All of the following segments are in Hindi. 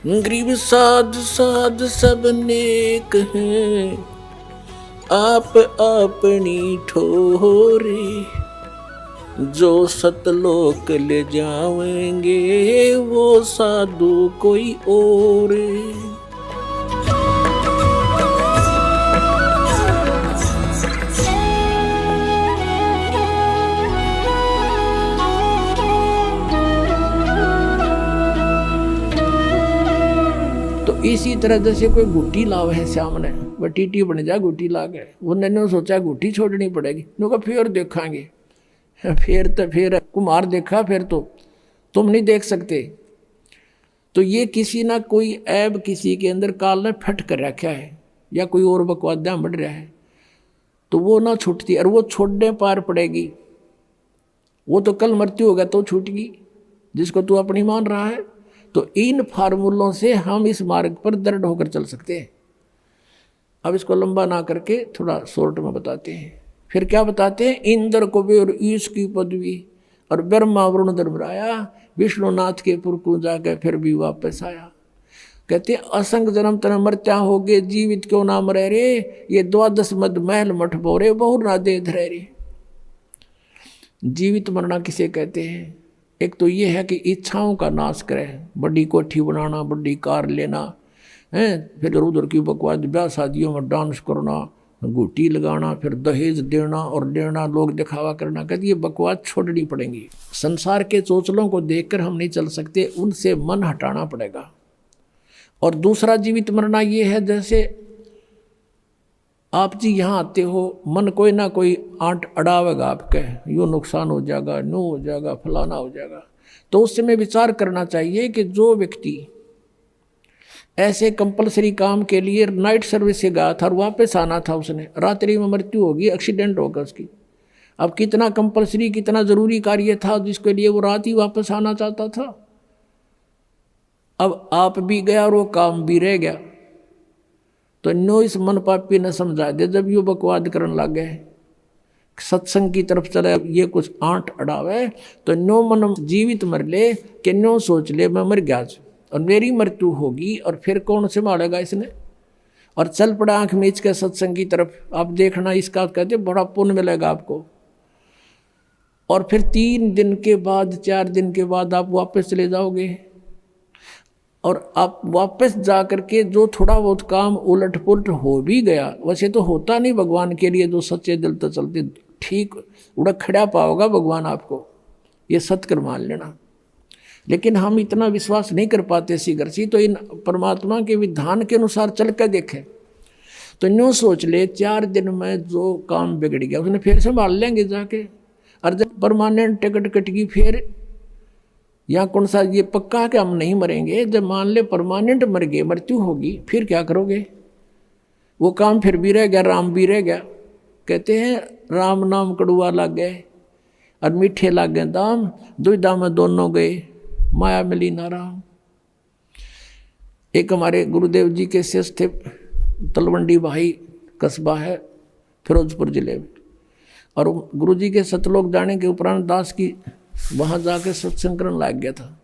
गरीब साध साध सब नेक हैं, आप अपनी ठोरे। जो सतलोक ले जाएंगे वो साधु कोई और। तो इसी तरह जैसे कोई गुट्टी लाव है सामने, वह टीटी बन जा गुट्टी ला गए, वो ने सोचा गुट्टी छोड़नी पड़ेगी, नुका फिर देखांगे, फिर कुम्हार देखा, फिर तो तुम नहीं देख सकते। तो ये किसी ना कोई ऐब किसी के अंदर काल ने फट कर रखा है, या कोई और बकवादा बढ़ रहा है, तो वो ना छूटती, और वो छोड़ने पार पड़ेगी। वो तो कल मृत्यु होगा तो छूटेगी, जिसको तू अपनी मान रहा है। तो इन फार्मूलों से हम इस मार्ग पर दृढ़ होकर चल सकते हैं। अब इसको लंबा ना करके थोड़ा शॉर्ट में बताते हैं। फिर क्या बताते हैं? इंद्र कुबेर ईश की पदवी और ब्रह्मा वरुण धर्मराया, विष्णुनाथ के पुर को जाकर फिर भी वापस आया। कहते हैं असंग जन्म तना मरत्या हो गए, जीवित क्यों ना मरे रे, ये द्वादश मद महल मठ बोरे बहुर ना दे धरे रे। जीवित मरना किसे कहते हैं? एक तो ये है कि इच्छाओं का नाश करे, बड़ी कोठी बनाना, बड़ी कार लेना है, फिर इधर उधर की बकवास ब्याह शादियों में डांस करना, गुटी लगाना, फिर दहेज देना और लेना, लोग दिखावा करना। कहते ये बकवास छोड़नी पड़ेंगी। संसार के चोचलों को देखकर हम नहीं चल सकते, उनसे मन हटाना पड़ेगा। और दूसरा जीवित मरना ये है, जैसे आप जी यहाँ आते हो, मन कोई ना कोई आंट अड़ावेगा आपके, यूँ नुकसान हो जाएगा, नो हो जाएगा, फलाना हो जाएगा। तो उस समय विचार करना चाहिए कि जो व्यक्ति ऐसे कंपलसरी काम के लिए नाइट सर्विस से गया था और वापस आना था, उसने रात्रि में मृत्यु होगी, एक्सीडेंट होगा उसकी। अब कितना कंपलसरी, कितना ज़रूरी कार्य था जिसके लिए वो रात ही वापस आना चाहता था। अब आप भी गया और वो काम भी रह गया। तो नो इस मन पापी ने समझा दे, जब ये बकवाद करने लग गए, सत्संग की तरफ चले, ये कुछ आंट अड़ावे, तो नो मन जीवित मर ले कि नो सोच ले मैं मर गया और मेरी मृत्यु होगी, और फिर कौन संभालेगा इसने। और चल पड़ा आंख मीच के सत्संग की तरफ। आप देखना, इसका कहते बड़ा पुण्य मिलेगा आपको। और फिर 3 दिन के बाद, 4 दिन के बाद आप वापस चले जाओगे, और आप वापस जा करके जो थोड़ा बहुत काम उलट पुलट हो भी गया, वैसे तो होता नहीं भगवान के लिए, जो सच्चे दिल तो चलते ठीक उड़क खड़ा पाओगा भगवान आपको, ये सत्कर मान लेना। लेकिन हम इतना विश्वास नहीं कर पाते शीघ्र सी, तो इन परमात्मा के विधान के अनुसार चल कर देखें। तो यूँ सोच ले 4 दिन में जो काम बिगड़ गया उसने फिर संभाल लेंगे जाके। और जब परमानेंट टिकट कटेगी फिर, या कौन सा ये पक्का है कि हम नहीं मरेंगे, जब मान ले परमानेंट मर गए, मृत्यु होगी, फिर क्या करोगे? वो काम फिर भी रह गया, राम भी रह गया। कहते हैं राम नाम कड़ुआ लग गए और मीठे लग गए दाम, दुविधा में दोनों गए, माया मिली ना राम। एक हमारे गुरुदेव जी के शिष्य थे, तलवंडी भाई कस्बा है फिरोजपुर जिले में, और गुरु जी के सतलोक जाने के उपरांत दास की वहाँ जाके सत्संग करने लग गया था।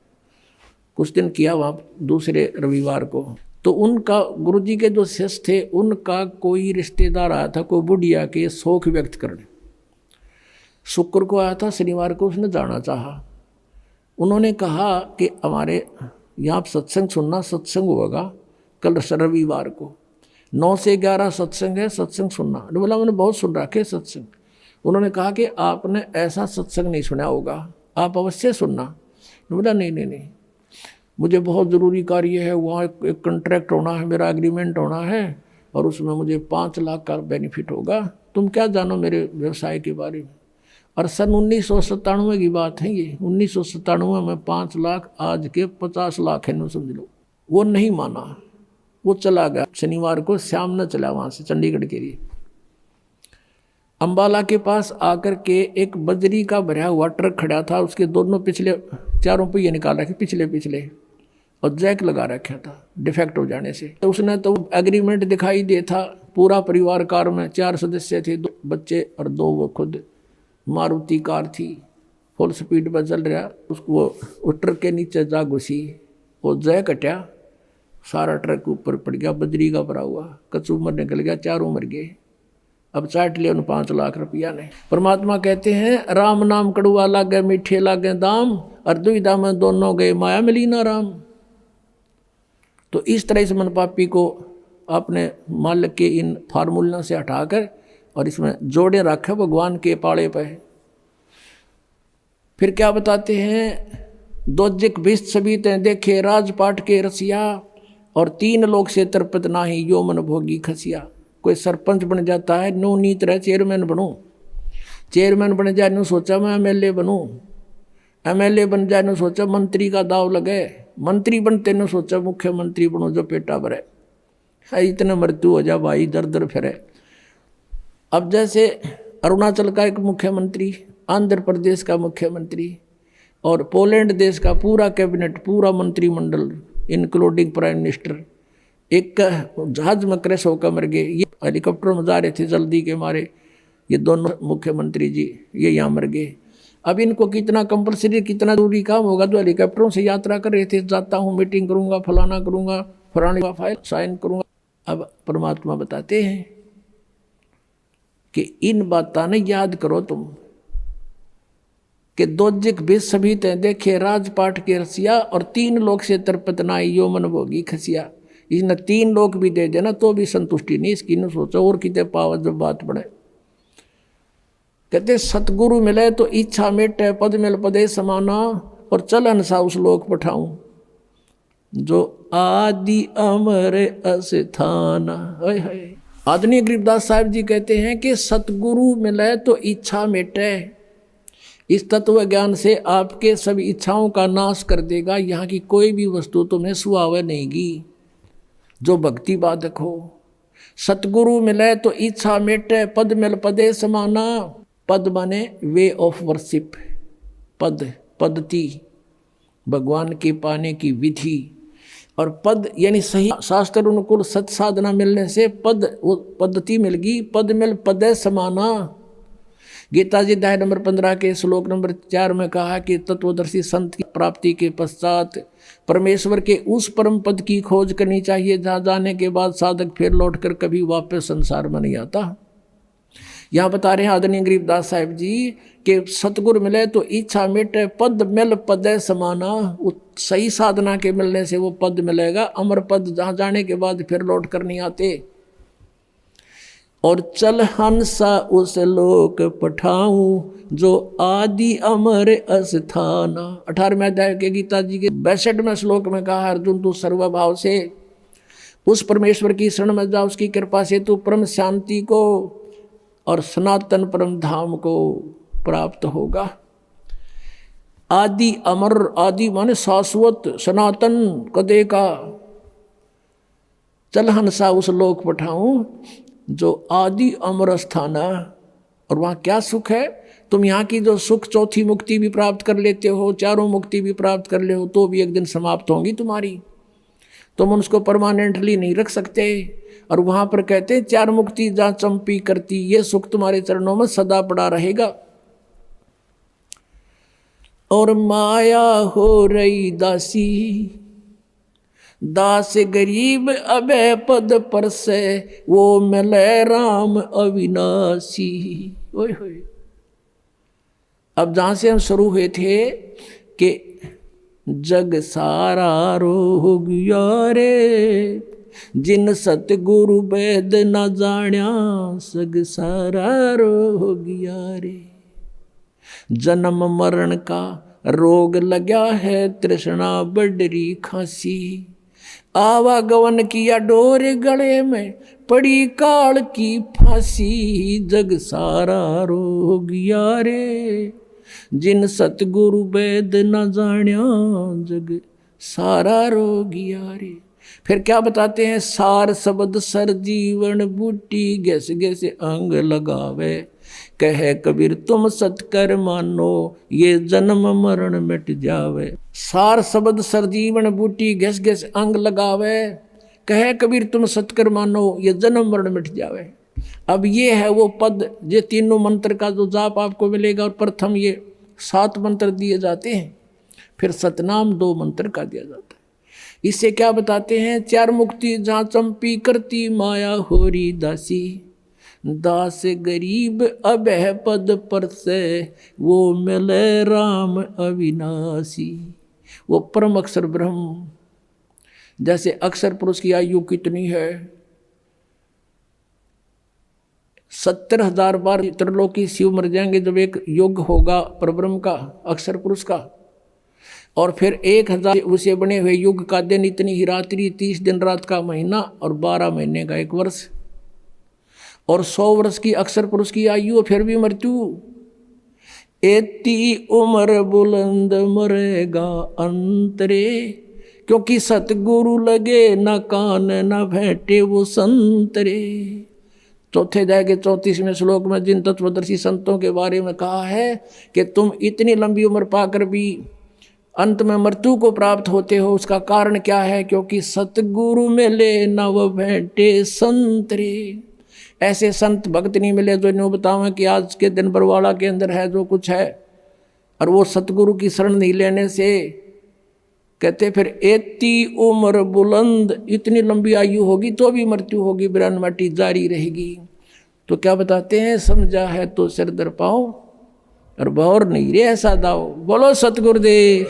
कुछ दिन किया वहाँ, दूसरे रविवार को। तो उनका गुरुजी के जो शिष्य थे, उनका कोई रिश्तेदार आया था, कोई बुढ़िया के शौक व्यक्त करने। शुक्र को आया था, शनिवार को उसने जाना चाहा। उन्होंने कहा कि हमारे यहाँ सत्संग सुनना, सत्संग होगा कल रविवार को 9 से 11 सत्संग है, सत्संग सुनना। बोला मैंने बहुत सुन रखे सत्संग। उन्होंने कहा कि आपने ऐसा सत्संग नहीं सुना होगा, आप अवश्य सुनना। बोला नहीं, मुझे बहुत ज़रूरी कार्य है, वहाँ एक कॉन्ट्रैक्ट होना है, मेरा एग्रीमेंट होना है, और उसमें मुझे 5 लाख का बेनिफिट होगा। तुम क्या जानो मेरे व्यवसाय के बारे में। और सन 1997 की बात है ये, 1997 में 5 लाख, आज के 50 लाख है, समझ लो। वो नहीं माना, वो चला गया। शनिवार को शाम न चला वहाँ से चंडीगढ़ के लिए। अम्बाला के पास आकर के एक बजरी का भरा हुआ ट्रक खड़ा था, उसके दोनों पिछले 4 पहिए निकाल रखे, पिछले, और जैक लगा रखा था डिफेक्ट हो जाने से। तो उसने तो एग्रीमेंट दिखाई दे था, पूरा परिवार कार में 4 सदस्य थे, 2 बच्चे और 2 वो खुद। मारुति कार थी, फुल स्पीड पर चल रहा, उसको वो ट्रक के नीचे जा घुसी, वो जैक हटा सारा ट्रक ऊपर पड़ गया, बजरी का भरा हुआ, कचूमर निकल गया, चारों मर गए। अब चाट लिया उन 5 लाख रुपया ने। परमात्मा कहते हैं राम नाम कड़ुआ लागे मीठे लागे दाम, और दुविधा में दोनों गए माया मिली ना राम। तो इस तरह से मन पापी को अपने मालिक के इन फार्मूलों से हटाकर और इसमें जोड़े रखे भगवान के पाले पे। फिर क्या बताते हैं, दोजिक बिस्त सभी ते देखे राजपाट के रसिया, और 3 लोग से तरपत नाही यो मन भोगी खसिया। कोई सरपंच बन जाता है, नो नीत रहे चेयरमैन बनूं, चेयरमैन बन जाए नो सोचा मैं एमएलए बनूं, एमएलए बन जाए नो सोचा मंत्री का दाव लगे, मंत्री बनते नो सोचा मुख्यमंत्री बनूं जो पेटा भरे। इतने मृत्यु हो जा भाई, दर दर फिरे। अब जैसे अरुणाचल का एक मुख्यमंत्री, आंध्र प्रदेश का मुख्यमंत्री और पोलैंड देश का पूरा कैबिनेट, पूरा मंत्रिमंडल इंक्लूडिंग प्राइम मिनिस्टर एक जहाज में क्रैश होकर मर गए। ये हेलीकॉप्टर में जा रहे थे जल्दी के मारे, ये दोनों मुख्यमंत्री जी ये यहाँ मर गए। अब इनको कितना कंपलसरी, कितना जरूरी काम होगा, जो हेलीकॉप्टरों से यात्रा कर रहे थे, जाता हूँ मीटिंग करूँगा, फलाना करूँगा, फलाने का फाइल साइन करूँगा। अब परमात्मा बताते हैं कि इन बातों ने याद करो तुम, कि दोजिक बिस सभी ते देखे राजपाट के रसिया, और 3 लोग से तरपत नाई यो मन भोगी खसिया। इसने 3 लोग भी दे देना तो भी संतुष्टि नहीं इसकी, न सोचो और कितने पावा जब बात बढ़े। कहते सतगुरु मिले तो इच्छा मेटे, पद मिल पदे समाना, और चलन सा उस लोक पठाऊं जो आदि अमर अस्थाना। आदरणीय गरीबदास साहब जी कहते हैं कि सतगुरु मिले तो इच्छा मेटे। इस तत्व ज्ञान से आपके सभी इच्छाओं का नाश कर देगा। यहाँ की कोई भी वस्तु तुम्हें सुहावे नहींगी जो भक्ति बाधक हो। सतगुरु मिले तो इच्छा मेटे, पद मिल पदे समाना। पद माने वे ऑफ वर्शिप, पद पद्धति, भगवान के पाने की विधि, और पद यानी सही शास्त्र अनुकूल सत साधना मिलने से पद पद्धति मिल गई। पद मिल पदे समाना। गीता जी अध्याय नंबर 15 के श्लोक नंबर 4 में कहा कि तत्वदर्शी संत की प्राप्ति के पश्चात परमेश्वर के उस परम पद की खोज करनी चाहिए जहाँ जाने के बाद साधक फिर लौटकर कभी वापस संसार में नहीं आता। यहाँ बता रहे हैं आदरणीय गरीबदास साहिब जी कि सतगुरु मिले तो इच्छा मिटे, पद मिल पदे समाना। सही साधना के मिलने से वो पद मिलेगा, अमर पद, जहाँ जाने के बाद फिर लौट कर नहीं आते। और चल हंसा उस लोक पठाऊं जो आदि अमर अस्थाना। 18वें अध्याय के गीता जी के 62वें श्लोक में कहा, अर्जुन तू सर्वभाव से उस परमेश्वर की शरण में जा, उसकी कृपा से तू परम शांति को और सनातन परम धाम को प्राप्त होगा। आदि अमर, आदि माने शाश्वत, सनातन कदे का। चल हंसा उस लोक पठाऊं जो आदि अमर स्थाना। और वहाँ क्या सुख है? तुम यहाँ की जो सुख, चौथी मुक्ति भी प्राप्त कर लेते हो, चारों मुक्ति भी प्राप्त कर ले हो, तो भी एक दिन समाप्त होंगी तुम्हारी। तुम उसको परमानेंटली नहीं रख सकते। और वहाँ पर कहते हैं 4 मुक्ति जहाँ चंपी करती, ये सुख तुम्हारे चरणों में सदा पड़ा रहेगा। और माया हो रही दासी, दास गरीब अबे पद पर से, वो मिले राम अविनाशी। ओए होए। अब जहाँ से हम शुरू हुए थे कि जग सारा रोग यारे, जिन सतगुरु वेद न जाण्या, सग सारा रोग यारे। जन्म मरण का रोग लगा है, तृष्णा बडरी खांसी। आवागवन किया डोर गले में, पड़ी काल की फांसी। जग सारा रोग यारे, जिन सतगुरु वेद न जाण्या, जग सारा रोग यारे। फिर क्या बताते हैं? सार शब्द सर जीवन बूटी, गैस गैस अंग लगावे। कहे कबीर तुम सतकर मानो, ये जन्म मरण मिट जावे। सार शब्द सर जीवन बूटी, गैस गैस अंग लगावे। कहे कबीर तुम सतकर मानो, ये जन्म मरण मिट जावे। अब ये है वो पद, ये तीनों मंत्र का जो जाप आपको मिलेगा। और प्रथम ये 7 मंत्र दिए जाते हैं, फिर सतनाम 2 मंत्र का दिया जाता है। इससे क्या बताते हैं, चार मुक्ति जहाँ चंपी करती माया होरी दासी, दास गरीब अभय पद पर से वो मिले राम अविनाशी। वो परम अक्षर ब्रह्म, जैसे अक्षर पुरुष की आयु कितनी है, 70,000 बार त्रिलोकी शिव मर जाएंगे जब एक युग होगा परब्रह्म का, अक्षर पुरुष का। और फिर 1000 उसे बने हुए युग का दिन, इतनी ही रात्रि, 30 दिन रात का महीना, और 12 महीने का एक वर्ष, और 100 वर्ष की अक्षर पुरुष की आयु, फिर भी मृत्यु। एती उम्र बुलंद मरेगा अंतरे, क्योंकि सतगुरु लगे न कान न भेंटे वो संतरे। चौथे अध्याय के 34वें श्लोक में जिन तत्वदर्शी संतों के बारे में कहा है कि तुम इतनी लंबी उम्र पाकर भी अंत में मृत्यु को प्राप्त होते हो, उसका कारण क्या है, क्योंकि सतगुरु मिले नव भेंटे संतरे। ऐसे संत भक्त नहीं मिले जो इन्हों बताओ कि आज के दिन बरवाड़ा के अंदर है जो कुछ है, और वो सतगुरु की शरण नहीं लेने से कहते फिर एती उम्र बुलंद, इतनी लंबी आयु होगी तो भी मृत्यु होगी, बिरान माटी जारी रहेगी। तो क्या बताते हैं, समझा है तो सिर दर पाओ और बौर नहीं रे ऐसा दाओ। बोलो सतगुरुदेव।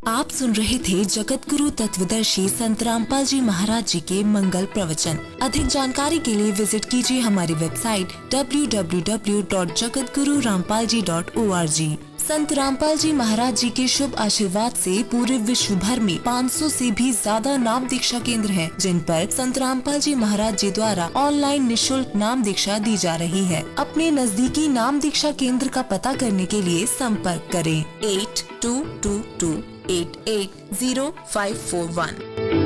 आप सुन रहे थे जगत गुरु तत्वदर्शी संत रामपाल जी महाराज जी के मंगल प्रवचन। अधिक जानकारी के लिए विजिट कीजिए हमारी वेबसाइट www.jagatgururampalji.org। संत रामपाल जी महाराज जी के शुभ आशीर्वाद से पूरे विश्व भर में 500 से भी ज्यादा नाम दीक्षा केंद्र हैं, जिन पर संत रामपाल जी महाराज जी द्वारा ऑनलाइन निशुल्क नाम दीक्षा दी जा रही है। अपने नजदीकी नाम दीक्षा केंद्र का पता करने के लिए संपर्क करें 8222880541।